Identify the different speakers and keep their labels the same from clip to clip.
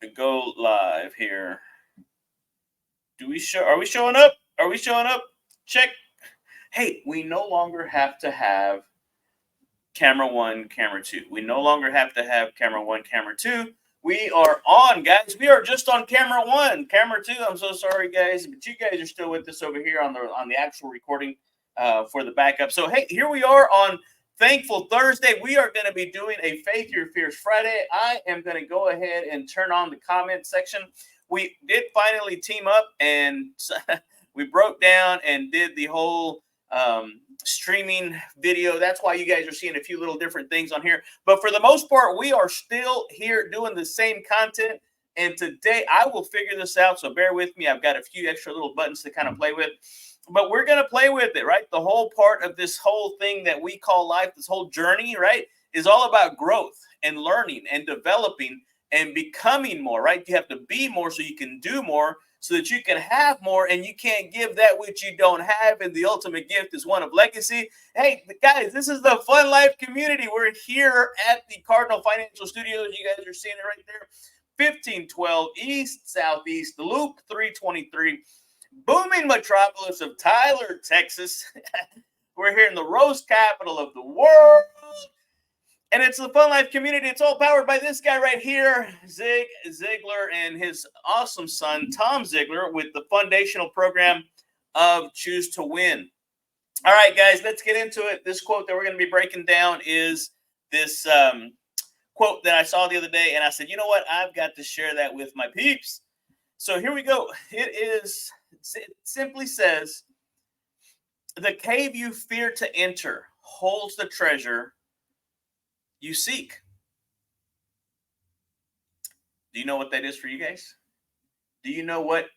Speaker 1: to go live here. Are we showing up? Are we showing up? Check. Hey, we no longer have to have camera one, camera two. We no longer have to have camera one, camera two. We are on, guys. We are just on camera one, camera two. I'm so sorry, guys, but you guys are still with us over here on the actual recording for the backup. So hey, here we are on Thankful Thursday. We are going to be doing a Faith Your Fears Friday. I am going to go ahead and turn on the comment section. We did finally team up, and we broke down and did the whole streaming video. That's why you guys are seeing a few little different things on here. But for the most part, we are still here doing the same content. And today I will figure this out. So bear with me. I've got a few extra little buttons to kind of play with. But we're going to play with it, right? The whole part of this whole thing that we call life, this whole journey, right, is all about growth and learning and developing and becoming more, right? You have to be more so you can do more, so that you can have more, and you can't give that which you don't have. And the ultimate gift is one of legacy. Hey, guys, this is the Fun Life community. We're here at the Cardinal Financial Studios. You guys are seeing it right there. 1512 East Southeast Loop 323. Booming metropolis of Tyler, Texas. We're here in the rose capital of the world. And it's the Fun Life community. It's all powered by this guy right here, Zig Ziglar, and his awesome son, Tom Ziglar, with the foundational program of Choose to Win. All right, guys, let's get into it. This quote that we're going to be breaking down is this quote that I saw the other day, and I said, you know what? I've got to share that with my peeps. So here we go. It simply says, the cave you fear to enter holds the treasure you seek. Do you know what that is for you guys? Do you know what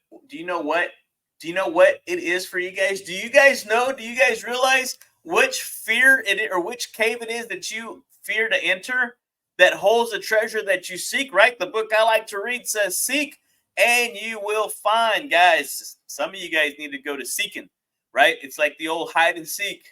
Speaker 1: it is for you guys? Do you guys know? Do you guys realize which fear it is, or which cave it is that you fear to enter that holds the treasure that you seek, right? The book I like to read says, seek and you will find. Guys, some of you guys need to go to seeking, right? It's like the old hide and seek.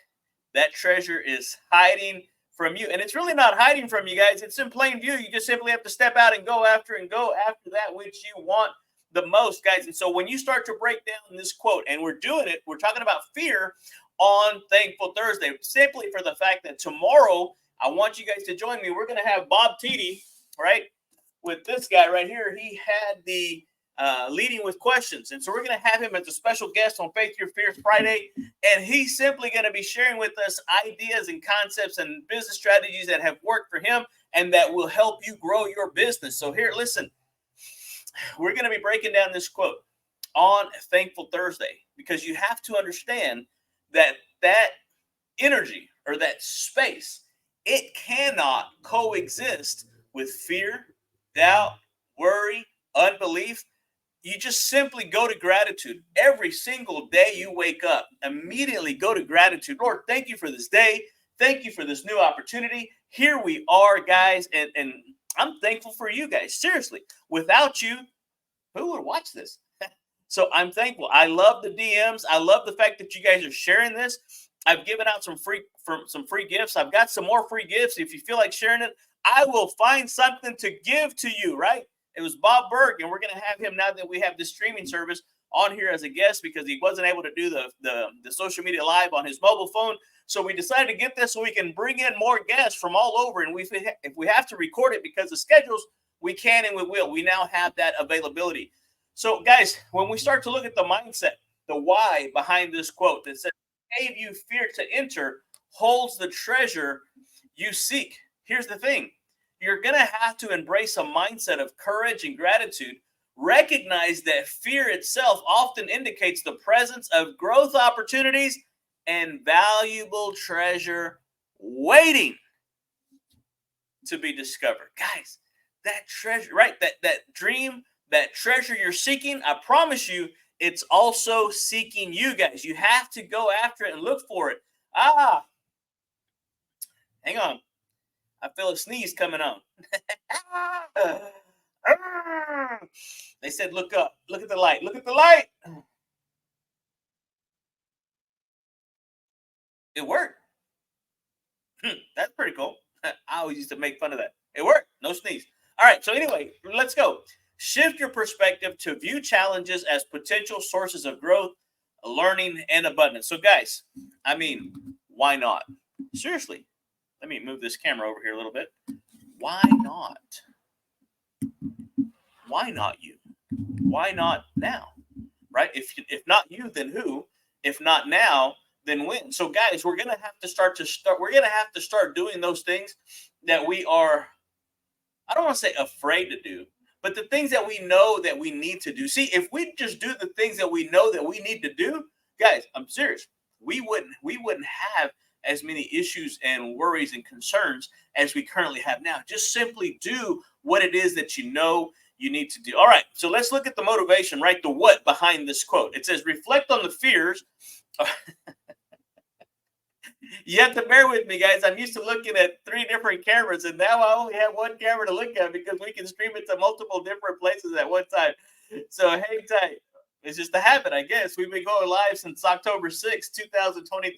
Speaker 1: That treasure is hiding from you. And it's really not hiding from you guys. It's in plain view. You just simply have to step out and go after that which you want the most, guys. And so when you start to break down this quote, and we're doing it, we're talking about fear on Thankful Thursday, simply for the fact that tomorrow, I want you guys to join me. We're going to have Bob Tiede, right, with this guy right here. He had the leading with questions. And so we're going to have him as a special guest on Faith Your Fears Friday. And he's simply going to be sharing with us ideas and concepts and business strategies that have worked for him and that will help you grow your business. So here, listen, we're going to be breaking down this quote on Thankful Thursday, because you have to understand that energy or that space, it cannot coexist with fear, doubt, worry, unbelief. You just simply go to gratitude. Every single day you wake up, immediately go to gratitude. Lord, thank you for this day. Thank you for this new opportunity. Here we are, guys, and I'm thankful for you guys. Seriously, without you, who would watch this? So I'm thankful. I love the DMs. I love the fact that you guys are sharing this. I've given out some free gifts. I've got some more free gifts. If you feel like sharing it, I will find something to give to you, right? It was Bob Berg, and we're going to have him, now that we have this streaming service, on here as a guest, because he wasn't able to do the social media live on his mobile phone. So we decided to get this so we can bring in more guests from all over. And if we have to record it because of schedules, we can and we will. We now have that availability. So, guys, when we start to look at the mindset, the why behind this quote that says, "Cave you fear to enter holds the treasure you seek." Here's the thing. You're going to have to embrace a mindset of courage and gratitude. Recognize that fear itself often indicates the presence of growth opportunities and valuable treasure waiting to be discovered. Guys, that treasure, right? That dream, that treasure you're seeking, I promise you, it's also seeking you, guys. You have to go after it and look for it. Hang on. I feel a sneeze coming on. They said, look up. Look at the light. Look at the light. It worked. That's pretty cool. I always used to make fun of that. It worked. No sneeze. All right. So anyway, let's go. Shift your perspective to view challenges as potential sources of growth, learning, and abundance. So, guys, I mean, why not? Seriously, let me move this camera over here a little bit. Why not? Why not you? Why not now? Right? If not you, then who? If not now, then when? So, guys, we're gonna have to start. We're gonna have to start doing those things that we are. I don't want to say afraid to do, but the things that we know that we need to do. See, if we just do the things that we know that we need to do, guys, I'm serious. We wouldn't have as many issues and worries and concerns as we currently have now. Just simply do what it is that you know you need to do. All right, so let's look at the motivation, right? The what behind this quote. It says, reflect on the fears. You have to bear with me, guys. I'm used to looking at 3 different cameras, and now I only have 1 camera to look at because we can stream it to multiple different places at one time. So hang tight. It's just a habit, I guess. We've been going live since October 6, 2023,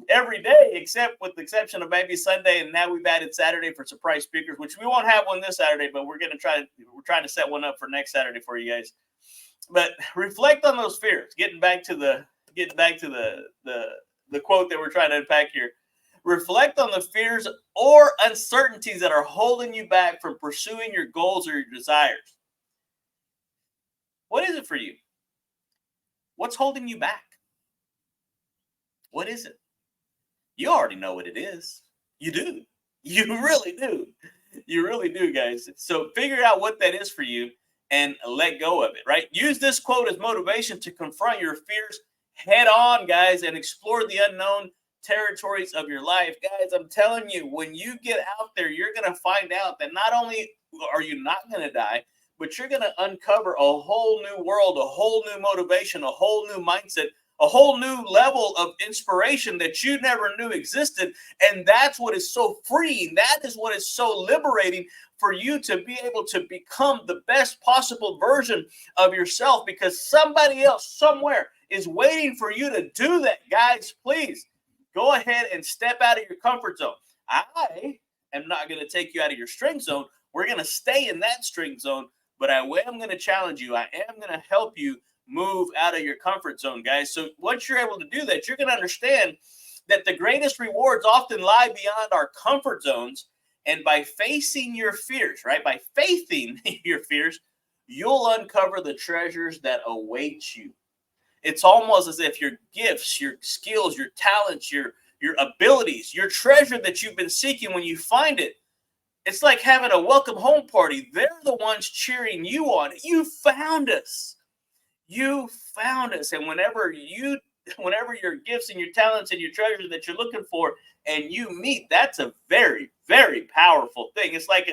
Speaker 1: every day, except with the exception of maybe Sunday, and now we've added Saturday for surprise speakers, which we won't have one this Saturday, but we're trying to set one up for next Saturday for you guys. But reflect on those fears. Getting back to the quote that we're trying to unpack here. Reflect on the fears or uncertainties that are holding you back from pursuing your goals or your desires. What is it for you? What's holding you back? What is it? You already know what it is. You do. You really do. You really do, guys. So figure out what that is for you and let go of it, right? Use this quote as motivation to confront your fears head on, guys, and explore the unknown territories of your life. Guys, I'm telling you, when you get out there, you're going to find out that not only are you not going to die, but you're going to uncover a whole new world, a whole new motivation, a whole new mindset, a whole new level of inspiration that you never knew existed. And that's what is so freeing. That is what is so liberating for you to be able to become the best possible version of yourself, because somebody else somewhere is waiting for you to do that. Guys, please go ahead and step out of your comfort zone. I am not going to take you out of your strength zone. We're going to stay in that strength zone, but I am going to challenge you. I am going to help you move out of your comfort zone, guys. So once you're able to do that, you're going to understand that the greatest rewards often lie beyond our comfort zones. And by facing your fears, right? By facing your fears, you'll uncover the treasures that await you. It's almost as if your gifts, your skills, your talents, your abilities, your treasure that you've been seeking, when you find it, it's like having a welcome home party. They're the ones cheering you on. You found us. You found us. And whenever your gifts and your talents and your treasures that you're looking for and you meet, that's a very, very powerful thing. It's like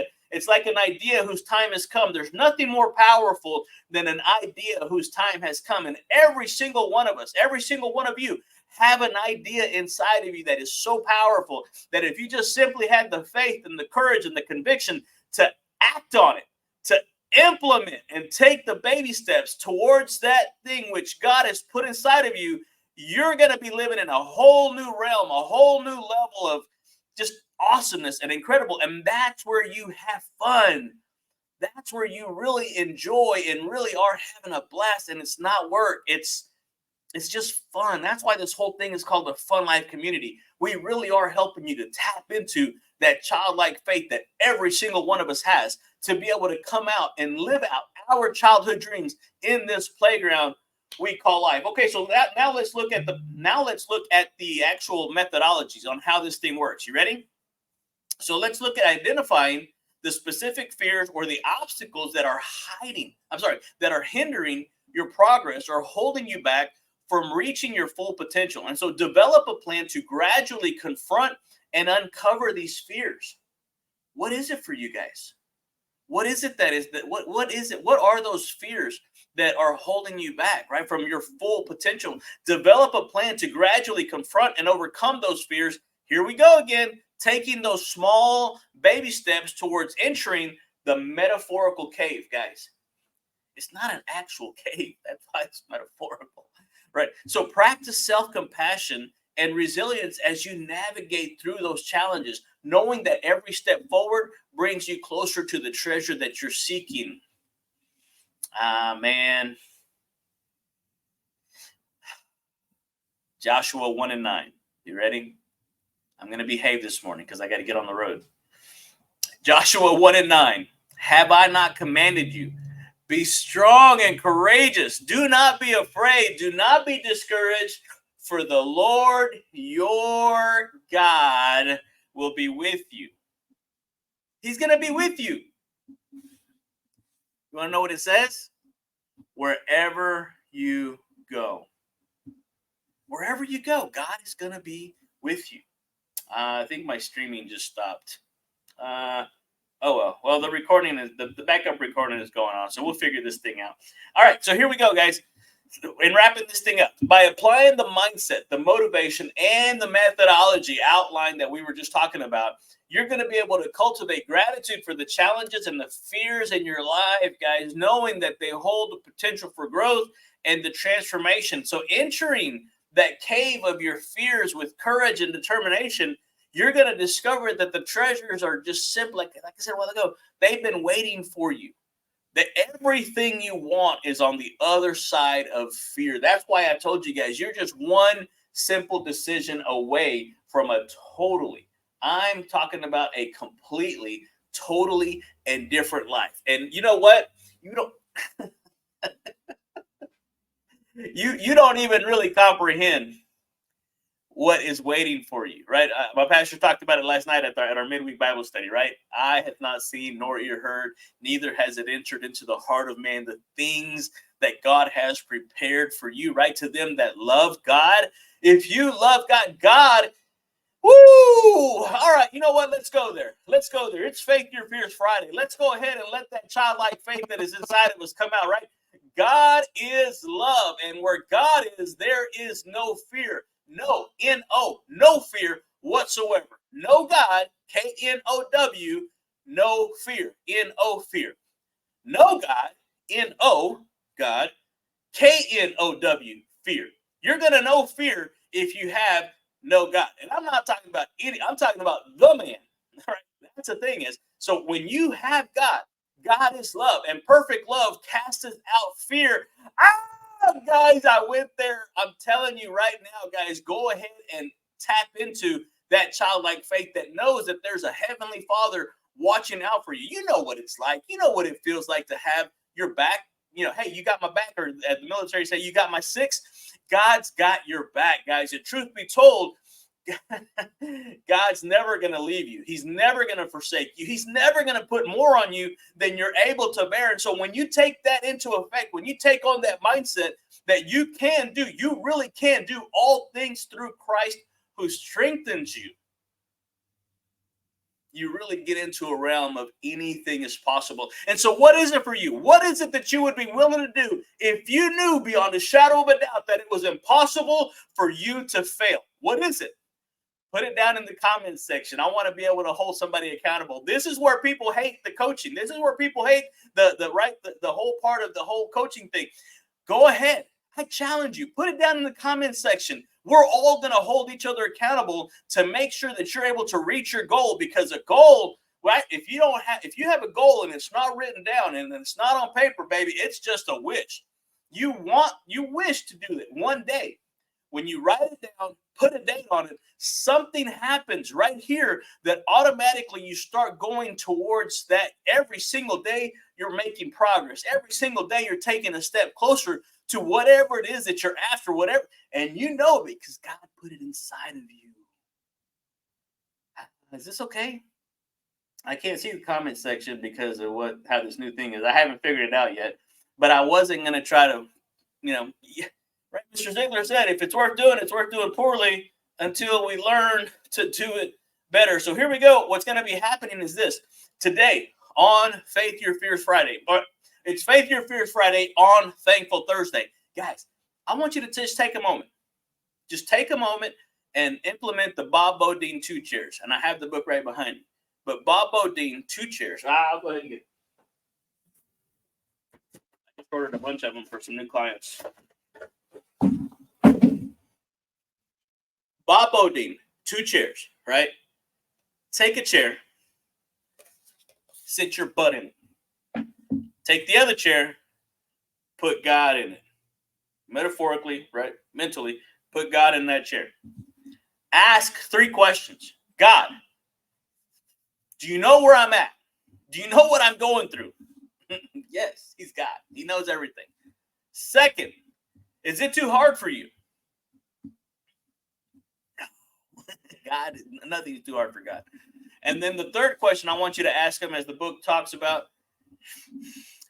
Speaker 1: an idea whose time has come. There's nothing more powerful than an idea whose time has come. And every single one of us, every single one of you, have an idea inside of you that is so powerful that if you just simply had the faith and the courage and the conviction to act on it, to implement and take the baby steps towards that thing which God has put inside of you, you're going to be living in a whole new realm, a whole new level of just awesomeness and incredible. And that's where you have fun. That's where you really enjoy and really are having a blast. And it's not work. It's just fun. That's why this whole thing is called the Fun Life Community. We really are helping you to tap into that childlike faith that every single one of us has, to be able to come out and live out our childhood dreams in this playground we call life. Okay, so now let's look at the actual methodologies on how this thing works. You ready? So let's look at identifying the specific fears or the obstacles that are hindering your progress or holding you back from reaching your full potential. And so develop a plan to gradually confront and uncover these fears. What is it for you guys? What is it that is that? What is it? What are those fears that are holding you back, right, from your full potential? Develop a plan to gradually confront and overcome those fears. Here we go again, taking those small baby steps towards entering the metaphorical cave, guys. It's not an actual cave. That's why it's metaphorical, right? So practice self-compassion and resilience as you navigate through those challenges, knowing that every step forward brings you closer to the treasure that you're seeking. Man. Joshua 1:9. You ready? I'm going to behave this morning because I got to get on the road. Joshua 1:9. Have I not commanded you? Be strong and courageous. Do not be afraid. Do not be discouraged. For the Lord your God will be with you. He's going to be with you. You want to know what it says? Wherever you go. Wherever you go, God is going to be with you. I think my streaming just stopped. Oh well. Well, the recording is the backup recording is going on, so we'll figure this thing out. All right, so here we go, guys. In wrapping this thing up, by applying the mindset, the motivation, and the methodology outline that we were just talking about, you're going to be able to cultivate gratitude for the challenges and the fears in your life, guys, knowing that they hold the potential for growth and the transformation. So entering that cave of your fears with courage and determination, you're going to discover that the treasures are just simple. Like I said a while ago, they've been waiting for you. That everything you want is on the other side of fear. That's why I told you guys, you're just one simple decision away from a totally, I'm talking about a completely, totally, and different life. And you know what? You don't you don't even really comprehend what is waiting for you, right? My pastor talked about it last night at our midweek Bible study, right? Eye hath not seen nor ear heard, neither has it entered into the heart of man the things that God has prepared for you, right? To them that love God. If you love God, woo! All right, you know what? Let's go there. Let's go there. It's Faith Your Fears Friday. Let's go ahead and let that childlike faith that is inside of us come out, right? God is love, and where God is, there is no fear. No, N-O, no fear whatsoever. No God, K-N-O-W, no fear, N-O fear. No God, N-O, God, K-N-O-W, fear. You're going to know fear if you have no God. And I'm not talking about I'm talking about the man. All right? That's the thing is, so when you have God, God is love, and perfect love casteth out fear. Guys, I went there. I'm telling you right now, guys, go ahead and tap into that childlike faith that knows that there's a heavenly Father watching out for you. You know what it's like. You know what it feels like to have your back. You know, hey, you got my back, or at the military say, you got my six. God's got your back, guys. And truth be told, God's never going to leave you. He's never going to forsake you. He's never going to put more on you than you're able to bear. And so when you take that into effect, when you take on that mindset that you really can do all things through Christ who strengthens you, you really get into a realm of anything is possible. And so what is it for you? What is it that you would be willing to do if you knew beyond a shadow of a doubt that it was impossible for you to fail? What is it? Put it down in the comments section. I want to be able to hold somebody accountable. This is where people hate the coaching. This is where people hate the whole part of the whole coaching thing. Go ahead. I challenge you. Put it down in the comments section. We're all going to hold each other accountable to make sure that you're able to reach your goal, because a goal, right? If you have a goal and it's not written down and it's not on paper, baby, it's just a wish. You wish to do it one day. When you write it down, put a date on it, something happens right here that automatically you start going towards that. Every single day you're making progress. Every single day you're taking a step closer to whatever it is that you're after, whatever. And you know, because God put it inside of you. Is this okay? I can't see the comment section because of how this new thing is. I haven't figured it out yet, but I wasn't going to try to, right? Mr. Ziegler said, if it's worth doing poorly until we learn to do it better. So here we go. What's going to be happening is this. Today on Faith Your Fears Friday, but it's Faith Your Fears Friday on Thankful Thursday. Guys, I want you to just take a moment. Just take a moment and implement the Bob Bodine 2 chairs. And I have the book right behind me. But Bob Bodine 2 chairs. I'll go ahead and get it. I just ordered a bunch of them for some new clients. Bob Bodine, 2 chairs, right? Take a chair, sit your butt in it. Take the other chair, put God in it. Metaphorically, right? Mentally, put God in that chair. Ask 3 questions. God, do you know where I'm at? Do you know what I'm going through? Yes, he's God. He knows everything. Second, is it too hard for you? God, nothing's too hard for God. And then the third question I want you to ask him, as the book talks about,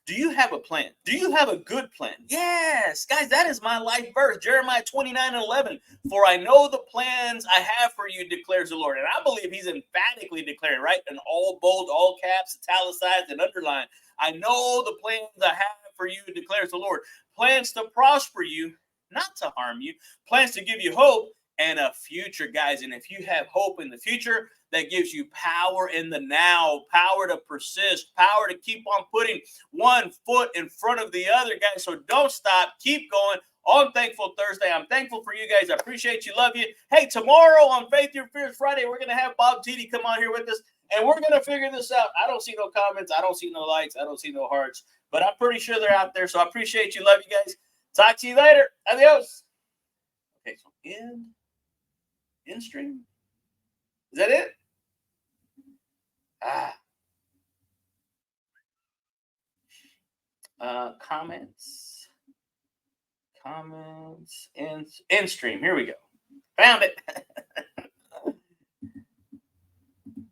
Speaker 1: do you have a plan? Do you have a good plan? Yes, guys, that is my life verse. Jeremiah 29:11. For I know the plans I have for you, declares the Lord. And I believe he's emphatically declaring, right? In all bold, all caps, italicized, and underlined. I know the plans I have for you, declares the Lord. Plans to prosper you, not to harm you. Plans to give you hope and a future, guys. And if you have hope in the future, that gives you power in the now, power to persist, power to keep on putting one foot in front of the other, guys. So don't stop. Keep going. On Thankful Thursday, I'm thankful for you guys. I appreciate you. Love you. Hey, tomorrow on Faith Your Fears Friday, we're going to have Bob Titi come on here with us, and we're going to figure this out. I don't see no comments. I don't see no likes. I don't see no hearts, but I'm pretty sure they're out there. So I appreciate you. Love you guys. Talk to you later. Adios. Okay, so in stream. Is that it? Comments, in stream. Here we go. Found it.